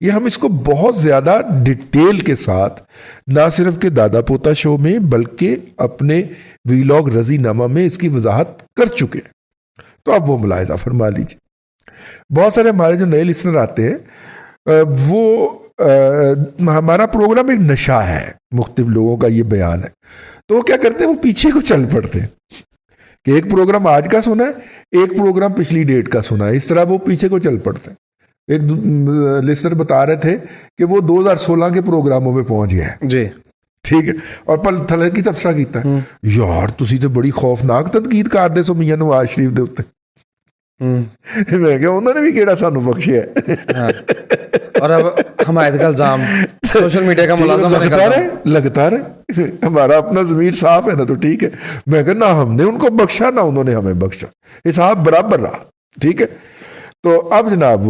یہ ہم اس کو بہت زیادہ ڈیٹیل کے ساتھ نہ صرف کہ دادا پوتا شو میں بلکہ اپنے ویلاگ رضی نامہ میں اس کی وضاحت کر چکے ہیں. تو اب وہ ملاحظہ فرما لیجیے. بہت سارے ہمارے جو نئے لسنر آتے ہیں وہ ہمارا پروگرام ایک نشہ ہے, مختلف لوگوں کا یہ بیان ہے, تو وہ کیا کرتے ہیں, وہ پیچھے کو چل پڑتے ہیں کہ ایک پروگرام آج کا سنا ہے, ایک پروگرام پچھلی ڈیٹ کا سنا ہے, اس طرح وہ پیچھے کو چل پڑتے ہیں. ایک لسنر بتا رہے تھے کہ وہ 2016 کے پروگراموں میں پہنچ گئے ہیں. جی ٹھیک ہے, اور پل تھلے کی تبصرہ کیتا ہے, یار تسی تو بڑی خوفناک تنقید کر دے سو میاں نواز شریف دے اوتے. میں کہ انہوں نے بھی کیڑا سانو بخشیا ہے, اور اب حمایت کا الزام سوشل میڈیا کا ملازم لگتا رہے. ہمارا اپنا ضمیر صاف ہے نا, تو ٹھیک ہے. میں کہ نہ ہم نے ان کو بخشا نہ انہوں نے ہمیں بخشا, حساب برابر رہا. ٹھیک ہے, تو اب جناب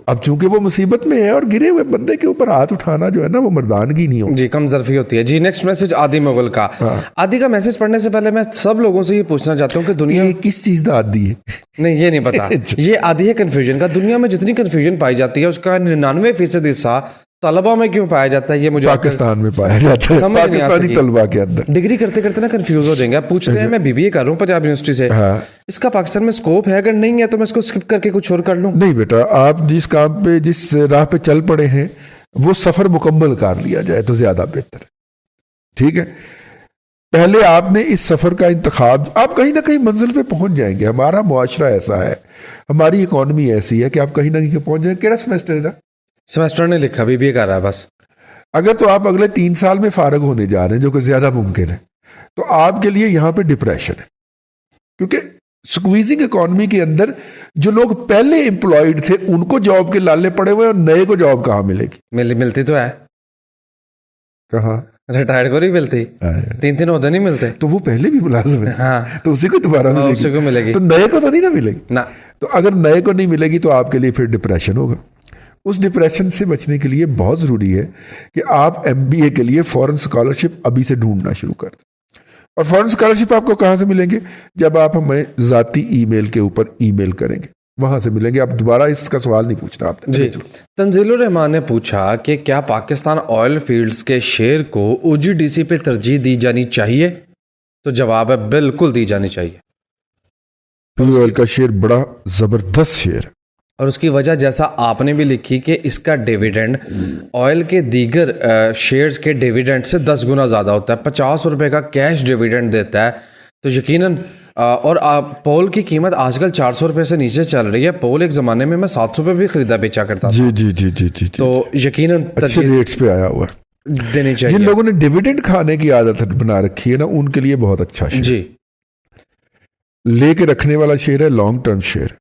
اب چونکہ وہ مصیبت میں ہے اور گرے ہوئے بندے کے اوپر ہاتھ اٹھانا جو ہے نا وہ مردانگی نہیں ہوتی. جی کم ظرفی ہوتی ہے. جی نیکسٹ میسج عادی مغل کا. عادی کا میسج پڑھنے سے پہلے میں سب لوگوں سے یہ پوچھنا چاہتا ہوں کہ دنیا کس چیز کا عادی ہے, نہیں یہ نہیں پتا. یہ عادی ہے کنفیوژن کا. دنیا میں جتنی کنفیوژن پائی جاتی ہے اس کا 99% حصہ طلبہ میں کیوں پایا جاتا ہے, یہ مجھے پاکستان میں پایا جاتا ہے, پاکستانی طلبہ کے اندر. ڈگری کرتے کرتے نا کنفیوز ہو جائیں گے. آپ پوچھتے ہیں میں BBA کر رہا ہوں پنجاب یونیورسٹی سے, اس کا پاکستان میں سکوپ ہے, اگر نہیں ہے تو میں اس کو اسکپ کر کے کچھ اور کر لوں. نہیں بیٹا, آپ جس کام پہ جس راہ پہ چل پڑے ہیں وہ سفر مکمل کر لیا جائے تو زیادہ بہتر ہے. ٹھیک ہے, پہلے آپ نے اس سفر کا انتخاب, آپ کہیں نہ کہیں منزل پہ پہنچ جائیں گے. ہمارا معاشرہ ایسا ہے, ہماری اکانومی ایسی ہے کہ آپ کہیں نہ کہیں پہنچ جائیں. کیڑا سیمسٹر ہے؟ سیمسٹر نے لکھا BBA کر رہا ہے بس. اگر تو آپ اگلے 3 سال میں فارغ ہونے جا رہے ہیں جو کہ زیادہ ممکن ہے, تو آپ کے لیے یہاں پہ ڈپریشن ہے, کیونکہ سکویزنگ اکانومی کے اندر جو لوگ پہلے امپلائڈ تھے ان کو جاب کے لالے پڑے ہوئے, اور نئے کو جاب کہاں ملے گی؟ ملتی تو ہے, کہاں ریٹائرڈ کو نہیں ملتی, 3 عہدے نہیں ملتے, تو وہ پہلے بھی ملازم ہے. ہاں, تو اسی کو دوبارہ ملے گی, تو نئے کو تو نہیں نہ ملے گی نا. تو اگر نئے کو نہیں ملے گی تو آپ کے لیے پھر ڈپریشن ہوگا. اس ڈپریشن سے بچنے کے لیے بہت ضروری ہے کہ آپ MBA کے لیے فورن اسکالرشپ ابھی سے ڈھونڈنا شروع کر دیں. اور فورن اسکالرشپ آپ کو کہاں سے ملیں گے؟ جب آپ ہمیں ذاتی ای میل کے اوپر ای میل کریں گے, وہاں سے ملیں گے. آپ دوبارہ اس کا سوال نہیں پوچھنا آپ نے. جی, تنزیل الرحمان نے پوچھا کہ کیا پاکستان آئل فیلڈز کے شیئر کو OGDC پہ ترجیح دی جانی چاہیے؟ تو جواب ہے بالکل دی جانی چاہیے. آئل کا شیئر بڑا زبردست شیئر ہے, اور اس کی وجہ جیسا آپ نے بھی لکھی کہ اس کا ڈیویڈنڈ آئل کے دیگر شیئرز کے ڈیویڈنڈ سے 10 گنا زیادہ ہوتا ہے. 50 روپے کا کیش ڈیویڈنڈ دیتا ہے. تو یقیناً, اور پول کی قیمت آج کل 400 روپے سے نیچے چل رہی ہے. پول ایک زمانے میں 700 پہ بھی خریدا بیچا کرتا تھا. جی. تو یقیناً اچھے ریٹس پہ آیا ہوا ہے دینی چاہیے. جن لوگوں نے ڈیویڈنڈ کھانے کی عادت بنا رکھی ہے نا, ان کے لیے بہت اچھا شیئر. جی, لے کے رکھنے والا شیئر ہے, لانگ ٹرم شیئر.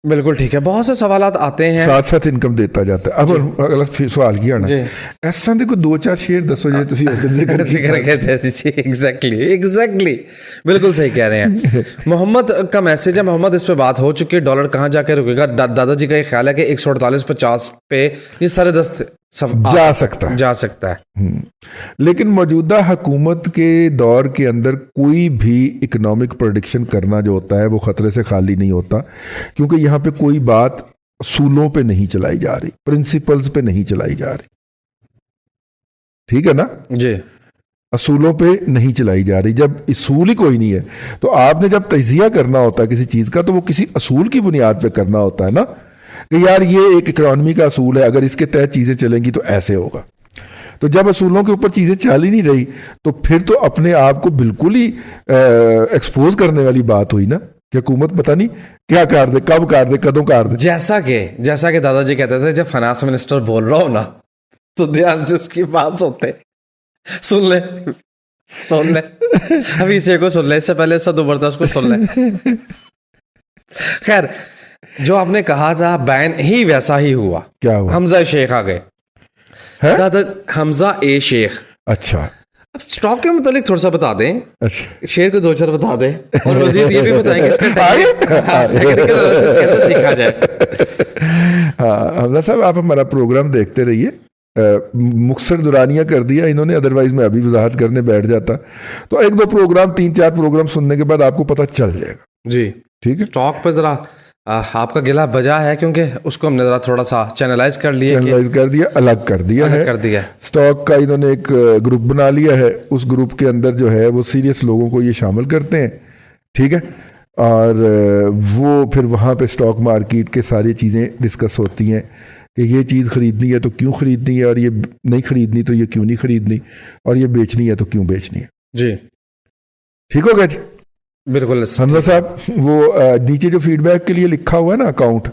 بالکل ٹھیک ہے. بہت سے سوالات آتے ہیں, ساتھ ساتھ انکم دیتا جاتا ہے. اب اگلا سوال کیا نا, ایسا دیکھو 2-4 شیئر دسو جو تسی ذکر کہتے ہیں. جی ایگزیکٹلی بالکل صحیح کہہ رہے ہیں. محمد کا میسج ہے. محمد, اس پہ بات ہو چکی ہے, ڈالر کہاں جا کے رکے گا؟ دادا جی کا یہ خیال ہے کہ 148.50 پہ یہ 10.5 جا سکتا ہے. لیکن موجودہ حکومت کے دور کے اندر کوئی بھی اکنامک پریڈکشن کرنا جو ہوتا ہے وہ خطرے سے خالی نہیں ہوتا, کیونکہ یہاں پہ کوئی بات اصولوں پہ نہیں چلائی جا رہی, پرنسپلز پہ نہیں چلائی جا رہی. ٹھیک ہے نا جی, اصولوں پہ نہیں چلائی جا رہی. جب اصول ہی کوئی نہیں ہے تو آپ نے جب تجزیہ کرنا ہوتا ہے کسی چیز کا, تو وہ کسی اصول کی بنیاد پہ کرنا ہوتا ہے نا, کہ یار یہ ایک اکانومی کا اصول ہے, اگر اس کے تحت چیزیں چلیں گی تو ایسے ہوگا. تو جب اصولوں کے اوپر چیزیں چل ہی نہیں رہی تو پھر تو اپنے آپ کو بالکل ہی ایکسپوز کرنے والی بات ہوئی نا, کہ حکومت پتہ نہیں کیا کر دے, کب کر دے, کدوں کر دے. جیسا کہ دادا جی کہتے تھے, جب فائنانس منسٹر بول رہا ہو نا تو دھیان سے اس کی بات سن لے. ابھی اسے کو سن لے, اس سے پہلے سد ابھرتا اس کو سن لے. خیر, جو آپ نے کہا تھا بین ہی ویسا ہی ہوا. کیا ہوا؟ حمزہ شیخ آ گئے. دادا حمزہ اے شیخ. اچھا, اب سٹاک کے متعلق تھوڑا سا بتا دیں. اچھا, شیئر کو 2-4 بتا دیں, اور مزید یہ بھی بتائیں کہ اس کا ٹیکنیکل انالیسس کیسے سیکھا جائے. ہاں حمزہ صاحب, آپ ہمارا پروگرام دیکھتے رہیے. مختصر دورانیہ کر دیا انہوں نے, ادروائز میں ابھی وضاحت کرنے بیٹھ جاتا. تو 1-2 پروگرام, 3-4 پروگرام سننے کے بعد آپ کو پتہ چل جائے گا. جی ٹھیک ہے. سٹاک پہ ذرا آپ کا گلا بجا ہے کیونکہ اس کو ہم نے ذرا تھوڑا سا چینلائز کر لیا الگ کر دیا ہے. اسٹاک کا انہوں نے ایک گروپ بنا لیا ہے. اس گروپ کے اندر جو ہے وہ سیریس لوگوں کو یہ شامل کرتے ہیں, ٹھیک ہے, اور وہ پھر وہاں پہ اسٹاک مارکیٹ کے ساری چیزیں ڈسکس ہوتی ہیں کہ یہ چیز خریدنی ہے تو کیوں خریدنی ہے, اور یہ نہیں خریدنی تو یہ کیوں نہیں خریدنی, اور یہ بیچنی ہے تو کیوں بیچنی ہے. جی ٹھیک ہو گیا جی, بالکل. حمزہ صاحب, وہ نیچے جو فیڈ بیک کے لیے لکھا ہوا ہے نا اکاؤنٹ,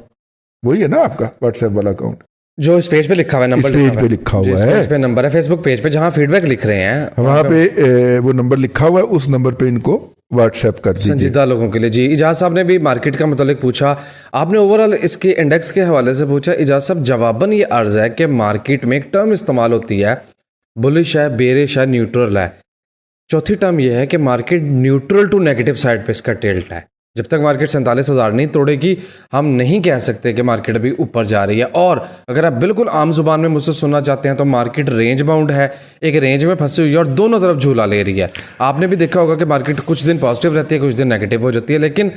وہی ہے نا آپ کا واٹس ایپ والا اکاؤنٹ, جو اس پیج پہ لکھا ہوا ہے, نمبر پیج پہ لکھا ہوا ہے, اس پہ نمبر ہے فیس بک پیج پہ جہاں فیڈ بیک لکھ رہے ہیں, وہاں پہ وہ نمبر لکھا ہوا ہے, اس نمبر پہ ان کو واٹس ایپ کر دیجیے سنجیدہ لوگوں کے لیے. جی اجاز صاحب نے بھی مارکیٹ کا متعلق پوچھا, آپ نے اوور آل اس کے انڈیکس کے حوالے سے پوچھا. اجاز صاحب جواباً یہ عرض ہے کہ مارکیٹ میں ایک ٹرم استعمال ہوتی ہے, بلش ہے, بیرش ہے, نیوٹرل ہے. چوتھی ٹرم یہ ہے کہ market neutral to negative side پہ اس کا ٹلٹ ہے. جب تک مارکیٹ 47,000 نہیں توڑے گی ہم نہیں کہہ سکتے کہ مارکیٹ ابھی اوپر جا رہی ہے. اور اگر آپ بالکل عام زبان میں مجھ سے سننا چاہتے ہیں تو مارکیٹ رینج باؤنڈ ہے, ایک رینج میں پھنسی ہوئی ہے اور دونوں طرف جھولا لے رہی ہے. آپ نے بھی دیکھا ہوگا کہ مارکیٹ کچھ دن پازیٹیو رہتی ہے, کچھ دن نیگیٹو ہو جاتی ہے, لیکن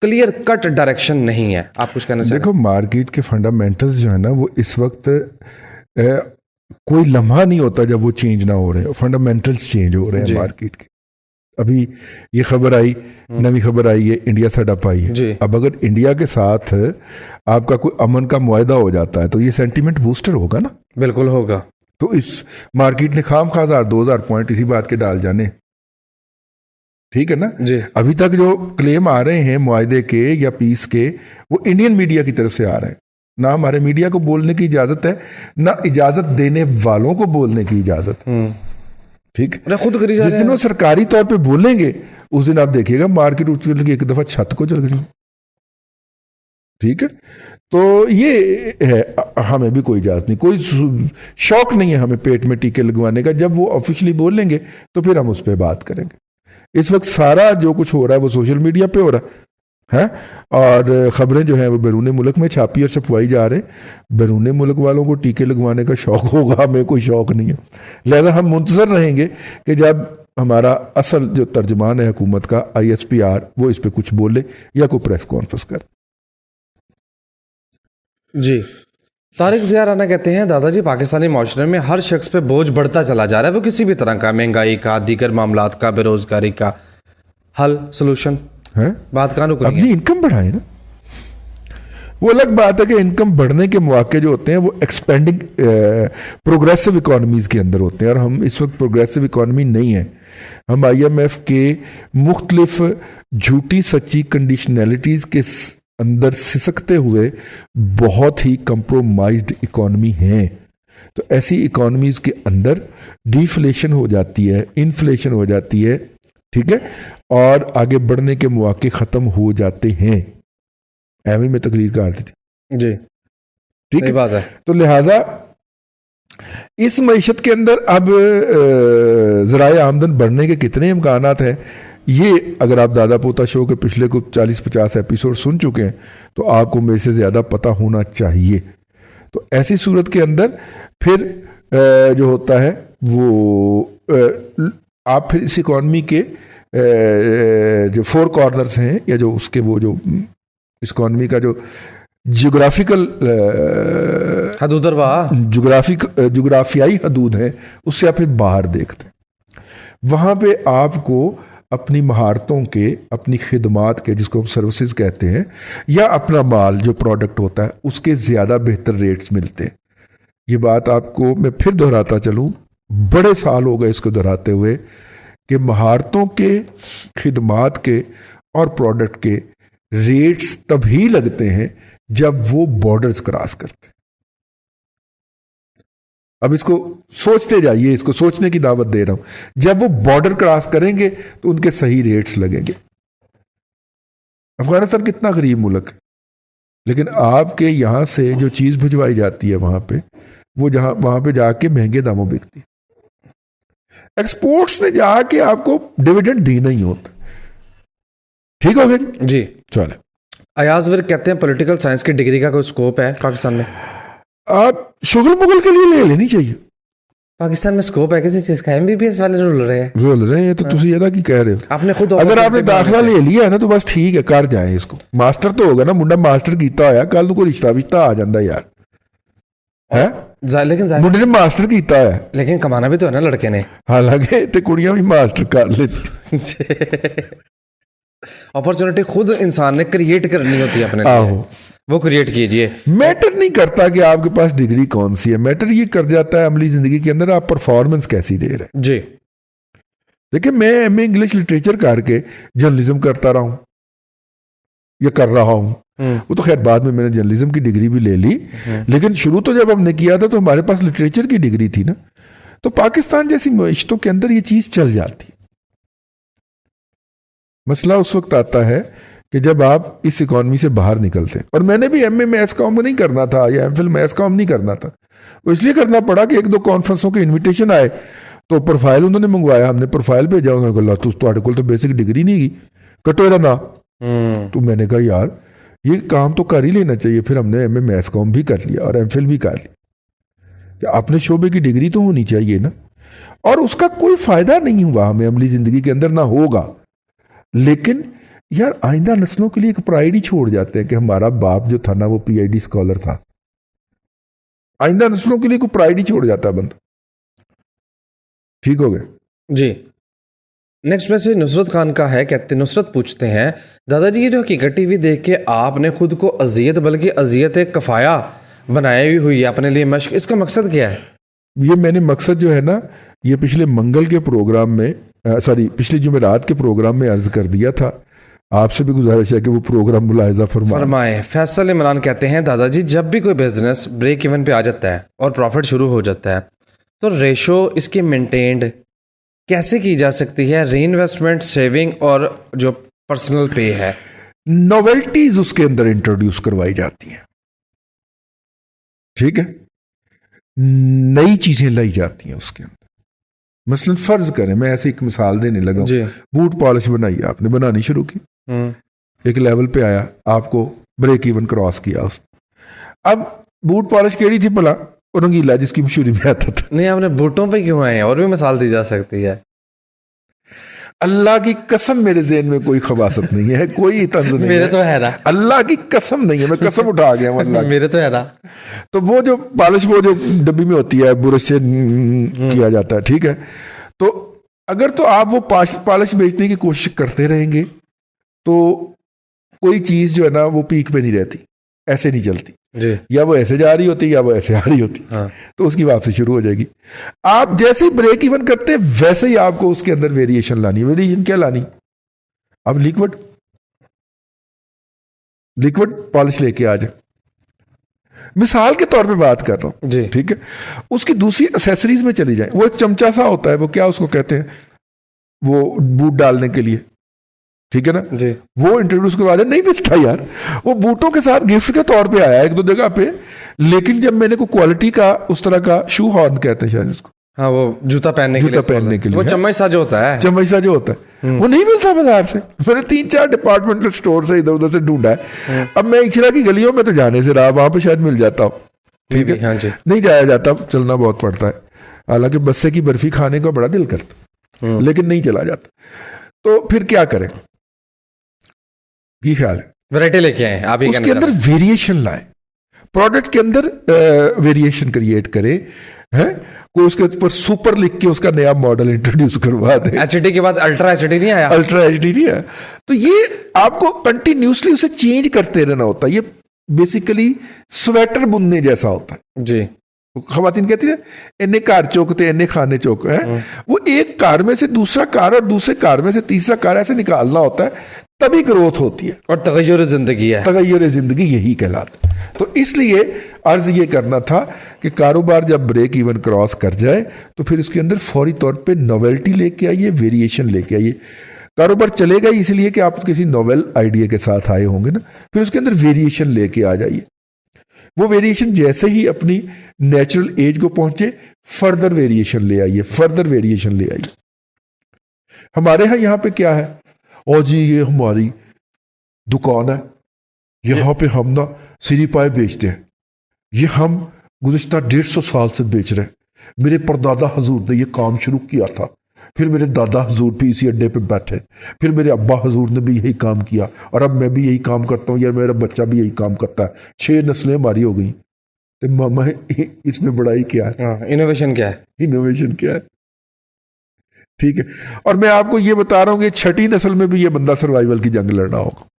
کلیئر کٹ ڈائریکشن نہیں ہے. آپ کچھ کہنا چاہیں؟ دیکھو مارکیٹ کے فنڈامنٹلز جو ہے نا وہ اس وقت کوئی لمحہ نہیں ہوتا جب وہ چینج نہ ہو رہے, فنڈامنٹلز چینج ہو رہے ہیں مارکیٹ کے. ابھی یہ خبر آئی, نئی خبر آئی ہے, انڈیا سیٹ اپ آئی ہے. اب اگر انڈیا کے ساتھ آپ کا کوئی امن کا معاہدہ ہو جاتا ہے تو یہ سینٹیمنٹ بوسٹر ہوگا نا, بالکل ہوگا. تو اس مارکیٹ نے خام خواہ 2,000 پوائنٹ اسی بات کے ڈال جانے, ٹھیک ہے نا. ابھی تک جو کلیم آ رہے ہیں معاہدے کے یا پیس کے, وہ انڈین میڈیا کی طرف سے آ رہے ہیں. نہ ہمارے میڈیا کو بولنے کی اجازت ہے, نہ اجازت دینے والوں کو بولنے کی اجازت, ٹھیک. خود جس دن وہ سرکاری طور پہ بولیں گے اس دن آپ دیکھیے گا مارکیٹ اٹھ کے ایک دفعہ چھت کو چل گئی, ٹھیک ہے. تو یہ ہے, ہمیں بھی کوئی اجازت نہیں, کوئی شوق نہیں ہے ہمیں پیٹ میں ٹیکے لگوانے کا. جب وہ آفیشلی بولیں گے تو پھر ہم اس پہ بات کریں گے. اس وقت سارا جو کچھ ہو رہا ہے وہ سوشل میڈیا پہ ہو رہا ہے, اور خبریں جو ہیں وہ بیرون ملک میں چھاپی اور چھپوائی جا رہے ہیں. بیرون ملک والوں کو ٹیکے لگوانے کا شوق ہوگا, ہمیں کوئی شوق نہیں ہے. لہذا ہم منتظر رہیں گے کہ جب ہمارا اصل جو ترجمان ہے حکومت کا ISPR وہ اس پہ کچھ بولے یا کوئی پریس کانفرنس کرے. جی طارق ضیاء رانا کہتے ہیں, دادا جی پاکستانی معاشرے میں ہر شخص پہ بوجھ بڑھتا چلا جا رہا ہے, وہ کسی بھی طرح کا, مہنگائی کا, دیگر معاملات کا, بے روزگاری کا. حل سلوشن بات کہاں رک رہی ہے؟ اپنی انکم بڑھائیں نا. وہ الگ بات ہے کہ انکم بڑھنے کے مواقع جو ہوتے ہیں وہ ایکسپینڈنگ پروگریسو اکانومیز کے اندر ہوتے ہیں, اور ہم اس وقت پروگریسو اکانومی نہیں ہیں. ہم IMF کے مختلف جھوٹی سچی کنڈیشنلٹیز کے اندر سسکتے ہوئے بہت ہی کمپرومائزڈ اکانومی ہیں. تو ایسی اکانومیز کے اندر ڈیفلیشن ہو جاتی ہے, انفلیشن ہو جاتی ہے, ٹھیک ہے, اور آگے بڑھنے کے مواقع ختم ہو جاتے ہیں. ایویں میں تقریر کر دی تھی. جی ٹھیک بات ہے. تو لہذا اس معیشت کے اندر اب ذرائع آمدن بڑھنے کے کتنے امکانات ہیں, یہ اگر آپ دادا پوتا شو کے پچھلے کو 40-50 ایپیسوڈ سن چکے ہیں تو آپ کو میرے سے زیادہ پتہ ہونا چاہیے. تو ایسی صورت کے اندر پھر جو ہوتا ہے وہ آپ پھر اس اکانومی کے جو 4 کارنرز ہیں, یا جو اس کے وہ جو اس اکانومی کا جو جغرافیکل حدود جغرافیائی حدود ہیں, اس سے آپ پھر باہر دیکھتے ہیں. وہاں پہ آپ کو اپنی مہارتوں کے, اپنی خدمات کے, جس کو ہم سروسز کہتے ہیں, یا اپنا مال جو پروڈکٹ ہوتا ہے اس کے زیادہ بہتر ریٹس ملتے ہیں. یہ بات آپ کو میں پھر دہراتا چلوں, بڑے سال ہو گئے اس کو دہراتے ہوئے, کہ مہارتوں کے, خدمات کے اور پروڈکٹ کے ریٹس تبھی لگتے ہیں جب وہ بارڈرز کراس کرتے ہیں. اب اس کو سوچتے جائیے, اس کو سوچنے کی دعوت دے رہا ہوں. جب وہ بارڈر کراس کریں گے تو ان کے صحیح ریٹس لگیں گے. افغانستان کتنا غریب ملک ہے, لیکن آپ کے یہاں سے جو چیز بھجوائی جاتی ہے وہاں پہ, وہ وہاں پہ جا کے مہنگے داموں بکتی ہے. ایکسپورٹس نے جا کے آپ کو ڈیویڈنڈ دینا ہی ہوتا. ٹھیک ہو گیا جی. چلے. ایاز ورک کہتے ہیں پولیٹیکل سائنس کی ڈگری کا کوئی اسکوپ ہے پاکستان میں؟ آپ شغل مغل کے لیے لے لینی چاہیے. پاکستان میں اسکوپ ہے کسی چیز کا؟ MBBS والے رول رہے ہیں ہیں تو تسی یہ کی کہہ رہے ہو. آپ نے خود اگر آپ نے داخلہ لے لیا ہے نا تو بس ٹھیک ہے, کر جائیں اس کو. ماسٹر تو ہوگا نا, منڈا ماسٹر کیتا ہوا, کل کو رشتہ وشتہ آ جاتا یار ہے, لیکن منڈے نے ماسٹر کیتا ہے, لیکن کمانا بھی تو ہے نا لڑکے نے. حالانکہ تے کڑیاں بھی ماسٹر کر لیتی. اپرچونٹی خود انسان نے کریٹ کرنی ہوتی ہے اپنے لیے, وہ کریٹ کیجئے. میٹر نہیں کرتا کہ آپ کے پاس ڈگری کون سی ہے, میٹر یہ کر جاتا ہے عملی زندگی کے اندر آپ پرفارمنس کیسی دے رہے ہیں. جی دیکھیں میں ایم اے انگلش لٹریچر کر کے جرنلزم کرتا رہا ہوں یا کر رہا ہوں, وہ تو خیر بعد میں نے جرنلزم کی ڈگری بھی لے لی, لیکن شروع تو جب ہم نے کیا تھا تو ہمارے پاس لٹریچر کی ڈگری تھی نا. تو پاکستان جیسی معیشتوں کے اندر یہ چیز چل جاتی. مسئلہ اس وقت آتا ہے کہ جب آپ اس اکانومی سے باہر نکلتے ہیں. اور میں نے بھی ایم اے میس کام نہیں کرنا تھا یا ایم فل میس کام نہیں کرنا تھا, وہ اس لیے کرنا پڑا کہ ایک دو کانفرنسوں کے انویٹیشن آئے تو پروفائل انہوں نے منگوایا, ہم نے پروفائل بھیجا, انہوں نے کہا تواڈے کول تو بیسک ڈگری نہیں گی, کٹو دا نا. تو میں نے کہا یار یہ کام تو کر ہی لینا چاہیے. پھر ہم نے ایم اے میس کام بھی کر لیا اور ایم فل بھی کر لی. کہ اپنے شعبے کی ڈگری تو ہونی چاہیے نا, اور اس کا کوئی فائدہ نہیں ہوا ہمیں عملی زندگی کے اندر, نہ ہوگا. لیکن یار آئندہ نسلوں کے لیے ایک پرائیڈ ہی چھوڑ جاتے ہیں کہ ہمارا باپ جو تھا نا وہ پی آئی ڈی اسکالر تھا. آئندہ نسلوں کے لیے کوئی پرائیڈ ہی چھوڑ جاتا ہے بندہ. ٹھیک ہو گئے جی. نیکسٹ میسج نصرت خان کا ہے, کہتے نصرت پوچھتے ہیں دادا جی یہ جو حقیقت ٹی وی دیکھ کے آپ نے خود کو اذیت بلکہ اذیت کفایہ بنائی ہوئی ہے اپنے لیے مشق, اس کا مقصد کیا ہے؟ یہ میں نے مقصد جو ہے نا یہ پچھلے منگل کے پروگرام میں پچھلے جمعرات کے پروگرام میں عرض کر دیا تھا. آپ سے بھی گزارش ہے کہ وہ پروگرام ملاحظہ فرمائیں. فیصل عمران کہتے ہیں دادا جی جب بھی کوئی بزنس بریک ایون پہ آ جاتا ہے اور پروفٹ شروع ہو جاتا ہے تو ریشو اس کی مینٹینڈ کیسے کی جا سکتی ہے, ری انویسٹمنٹ, سیونگ اور جو پرسنل پے ہے؟ نویلٹیز اس کے اندر انٹروڈیوس کروائی جاتی ہیں. ٹھیک ہے, نئی چیزیں لائی جاتی ہیں اس کے اندر. مثلا فرض کریں میں ایسے ایک مثال دینے لگا ہوں, بوٹ پالش بنائی, آپ نے بنانی شروع کی, ایک لیول پہ آیا, آپ کو بریک ایون کراس کیا اس نے. اب بوٹ پالش کیڑی تھی بلا رنگیلا جس کی مشہوری میں آتا تھا. نہیں آپ نے بوٹوں پہ کیوں آئے ہیں, اور بھی مثال دی جا سکتی ہے. اللہ کی قسم میرے ذہن میں کوئی خباثت نہیں ہے, کوئی طنز نہیں میرے تو ہے نا, اللہ کی قسم نہیں ہے, میں قسم اٹھا گیا ہوں میرے تو ہے نا. تو وہ جو پالش وہ جو ڈبی میں ہوتی ہے برش سے کیا جاتا ہے, ٹھیک ہے. تو اگر تو آپ وہ پالش بیچنے کی کوشش کرتے رہیں گے تو کوئی چیز جو ہے نا وہ پیک پہ نہیں رہتی, ایسے نہیں چلتی. یا وہ ایسے جا رہی ہوتی یا وہ ایسے آ رہی ہوتی, تو اس کی واپسی شروع ہو جائے گی. آپ جیسے ہی بریک ایون کرتے ویسے ہی آپ کو اس کے اندر ویریشن لانی. ویریشن کیا لانی؟ اب لیکوڈ پالش لے کے آ جائے, مثال کے طور پہ بات کر رہا ہوں, ٹھیک ہے. اس کی دوسری اسیسریز میں چلی جائیں, وہ ایک چمچا سا ہوتا ہے, وہ کیا اس کو کہتے ہیں, وہ بوٹ ڈالنے کے لیے, ٹھیک ہے نا, وہ انٹروڈیوس کروا دیں. نہیں ملتا یار, وہ بوٹوں کے ساتھ گفٹ کے طور پہ آیا ایک دو جگہ پہ, لیکن جب میں نے کوئی کوالٹی کا اس طرح کا شو ہارن کہتے ہیں شاید اس کو, ہاں وہ جوتا پہننے کے لیے, وہ چمچ سا جو ہوتا ہے, وہ نہیں ملتا بازار سے. میں نے 3-4 ڈپارٹمنٹل اسٹور سے ادھر ادھر سے ڈھونڈا ہے. اب میں اچھلا کی گلیوں میں تو جانے سے رہا, وہاں پہ شاید مل جاتا ہوں, ٹھیک ہے, نہیں جایا جاتا, چلنا بہت پڑتا ہے. حالانکہ بسے کی برفی کھانے کا بڑا دل کرتا, لیکن نہیں چلا جاتا. تو پھر کیا کریں, یہ خیال ہے ویرائٹی لے کے آئیں, آپ اس کے اندر ویریشن لائیں, پروڈکٹ کے اندر ویریشن کریٹ کرے, کوئی اس کے اوپر سپر لکھ کے اس کا نیا ماڈل انٹروڈیوس کروا دے. ایچ ڈی کے بعد الٹرا ایچ ڈی نہیں آیا, الٹرا ایچ ڈی نہیں آیا. تو یہ آپ کو کنٹینیوسلی اسے چینج کرتے رہنا ہوتا ہے. یہ بیسیکلی سویٹر بننے جیسا ہوتا ہے. جی, خواتین کہتی ہیں انہیں کار چوکتے انہیں کھانے چوک ہیں. وہ ایک کار میں سے دوسرا کار اور دوسرے کار میں سے تیسرا کار ایسے نکالنا ہوتا ہے, تبھی گروتھ ہوتی ہے. اور تغیر زندگی ہے, تغیر زندگی یہی کہلاتا. تو اس لیے عرض یہ کرنا تھا کہ کاروبار جب بریک ایون کراس کر جائے تو پھر اس کے اندر فوری طور پہ نویلٹی لے کے آئیے, ویریشن لے کے آئیے. کاروبار چلے گا اس لیے کہ آپ کسی نویل آئیڈیا کے ساتھ آئے ہوں گے نا, پھر اس کے اندر ویریشن لے کے آ جائیے. وہ ویریشن جیسے ہی اپنی نیچرل ایج کو پہنچے فردر ویریشن لے آئیے, فردر ویریشن لے آئیے. ہمارے ہاں یہاں پہ کیا ہے, اور جی یہ ہماری دکان ہے, یہاں پہ ہم نا سری پائے بیچتے ہیں, یہ ہم گزشتہ 150 سال سے بیچ رہے ہیں, میرے پردادا حضور نے یہ کام شروع کیا تھا، پھر میرے دادا حضور بھی اسی اڈے پہ بیٹھے، پھر میرے ابا حضور نے بھی یہی کام کیا، اور اب میں بھی یہی کام کرتا ہوں یا میرا بچہ بھی یہی کام کرتا ہے، 6 نسلیں ہماری ہو گئیں. تو ماما اس میں بڑائی کیا ہے؟ انوویشن کیا ہے؟ انوویشن کیا ہے؟ ٹھیک ہے. اور میں آپ کو یہ بتا رہا ہوں کہ 6ٹھی نسل میں بھی یہ بندہ سروائیول کی جنگ لڑنا ہوگا،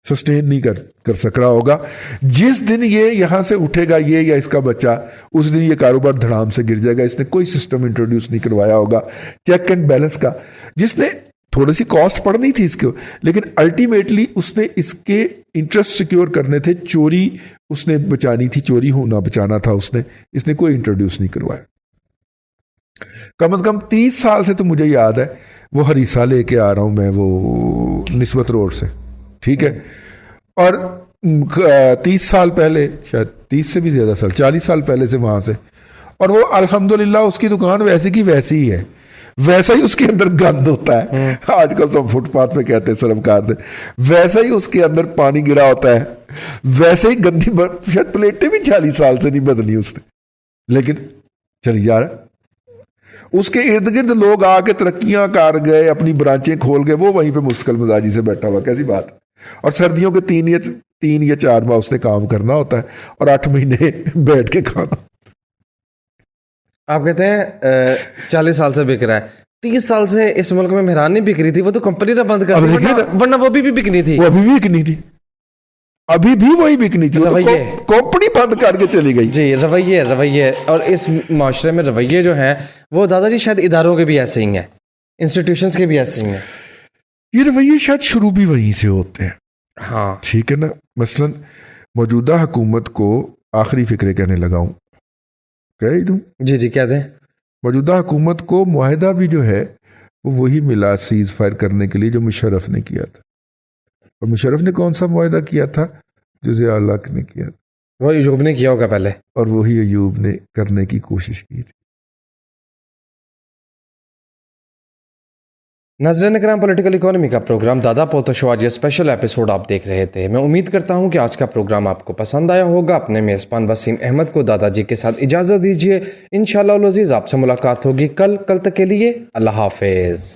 سسٹین نہیں کر سک رہا ہوگا. جس دن یہ یہاں سے اٹھے گا یہ یا اس کا بچہ، اس دن یہ کاروبار دھڑام سے گر جائے گا. اس نے کوئی سسٹم انٹروڈیوس نہیں کروایا ہوگا چیک اینڈ بیلنس کا، جس نے تھوڑی سی کاسٹ پڑنی تھی اس کو، لیکن الٹیمیٹلی اس نے اس کے انٹرسٹ سیکیور کرنے تھے. چوری اس نے بچانی تھی، چوری ہونا بچانا تھا اس نے کوئی انٹروڈیوس نہیں کروایا. کم از کم 30 سال سے تو مجھے یاد ہے وہ ہریسہ لے کے آ رہا ہوں میں، وہ نسبت روڈ سے، ٹھیک ہے. اور 30 سال پہلے، شاید 30 سے بھی زیادہ سال، 40 سال پہلے سے وہاں سے، اور وہ الحمدللہ اس کی دکان ویسی کی ویسی ہی ہے، ویسا ہی اس کے اندر گند ہوتا ہے. آج کل تو ہم فٹ پاتھ پہ کہتے ہیں سرمکار دے، ویسا ہی اس کے اندر پانی گرا ہوتا ہے، ویسے ہی گندی شاید پلیٹیں بھی 40 سال سے نہیں بدلی اس نے، لیکن چلی جا رہا ہے. اس کے ارد گرد لوگ آ کے ترقیاں کر گئے، اپنی برانچیں کھول گئے، وہ وہیں پہ مستقل مزاجی سے بیٹھا ہوا. کیسی بات؟ اور سردیوں کے 3 یا 4 ماہ اس نے کام کرنا ہوتا ہے اور 8 مہینے بیٹھ کے کھانا. آپ کہتے ہیں 40 سال سے بک رہا ہے، 30 سال سے اس ملک میں مہران نہیں بک رہی تھی، وہ تو کمپنی نہ بند کر دی، ورنہ وہ بھی بکنی تھی. وہ ابھی بھی بکنی تھی، ابھی بھی وہی بکنی تھی، کمپنی بند کر کے چلی گئی. جی رویے اور اس معاشرے میں رویے جو ہیں وہ دادا جی شاید اداروں کے بھی ایسے ہی ہیں، انسٹیٹیوشنز کے بھی ایسے ہی ہیں. یہ رویے شاید شروع بھی وہیں سے ہوتے ہیں. ہاں ٹھیک ہے نا. مثلا موجودہ حکومت کو آخری فکرے کہنے لگا ہوں، کہہ دوں؟ جی کہہ دیں. موجودہ حکومت کو معاہدہ بھی جو ہے وہ وہی ملا سیز فائر کرنے کے لیے جو مشرف نے کیا تھا. اور مشرف نے کون سا معاہدہ کیا تھا؟ جو ضیاء الحق نے کیا تھا. وہ ایوب نے کیا ہوگا پہلے، اور وہی ایوب نے کرنے کی کوشش کی تھی. ناظرین کرام، پولیٹیکل اکانومی کا پروگرام دادا پوتا شو آج یہ اسپیشل ایپیسوڈ آپ دیکھ رہے تھے. میں امید کرتا ہوں کہ آج کا پروگرام آپ کو پسند آیا ہوگا. اپنے میزبان وسیم احمد کو دادا جی کے ساتھ اجازت دیجیے. انشاءاللہ العزیز آپ سے ملاقات ہوگی کل تک کے لیے اللہ حافظ.